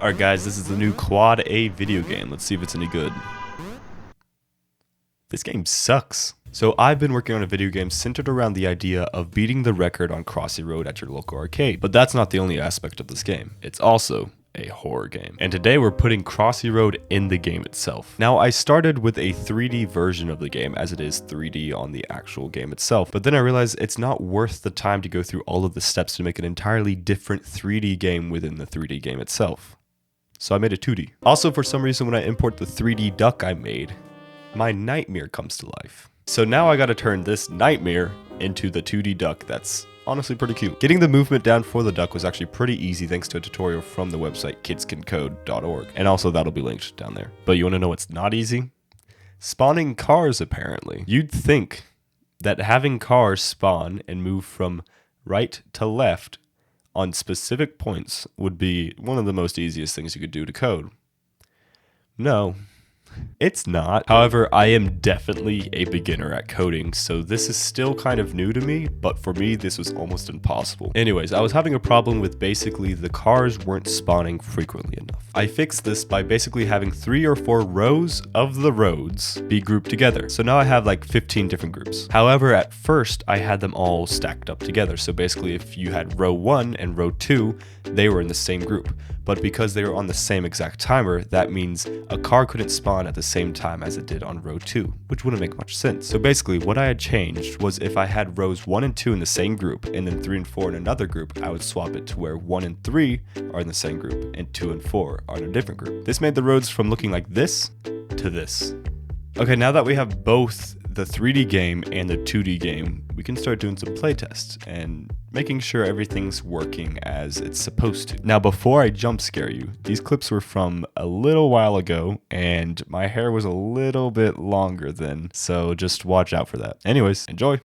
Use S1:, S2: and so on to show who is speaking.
S1: Alright guys, this is the new Quad A video game. Let's see if it's any good. This game sucks. So I've been working on a video game centered around the idea of beating the record on Crossy Road at your local arcade. But that's not the only aspect of this game. It's also a horror game. And today we're putting Crossy Road in the game itself. Now I started with a 3D version of the game as it is 3D on the actual game itself, but then I realized it's not worth the time to go through all of the steps to make an entirely different 3D game within the 3D game itself. So I made a 2D. Also, for some reason when I import the 3D duck I made, my nightmare comes to life. So now I gotta turn this nightmare into the 2D duck that's honestly pretty cute. Getting the movement down for the duck was actually pretty easy thanks to a tutorial from the website kidscancode.org. And also that'll be linked down there. But you wanna know what's not easy? Spawning cars, apparently. You'd think that having cars spawn and move from right to left on specific points would be one of the most easiest things you could do to code. No. It's not. However, I am definitely a beginner at coding, so this is still kind of new to me, but for me, this was almost impossible. Anyways, I was having a problem with basically the cars weren't spawning frequently enough. I fixed this by basically having 3 or 4 rows of the roads be grouped together. So now I have like 15 different groups. However, at first, I had them all stacked up together. So basically, if you had row 1 and row 2, they were in the same group. But because they were on the same exact timer, that means a car couldn't spawn at the same time as it did on row 2, which wouldn't make much sense. So basically what I had changed was if I had rows 1 and 2 in the same group and then 3 and 4 in another group, I would swap it to where 1 and 3 are in the same group and 2 and 4 are in a different group. This made the roads from looking like this to this. Okay, now that we have both the 3D game and the 2D game, we can start doing some playtests and making sure everything's working as it's supposed to. Now, before I jump scare you, these clips were from a little while ago and my hair was a little bit longer then, so just watch out for that. Anyways, enjoy.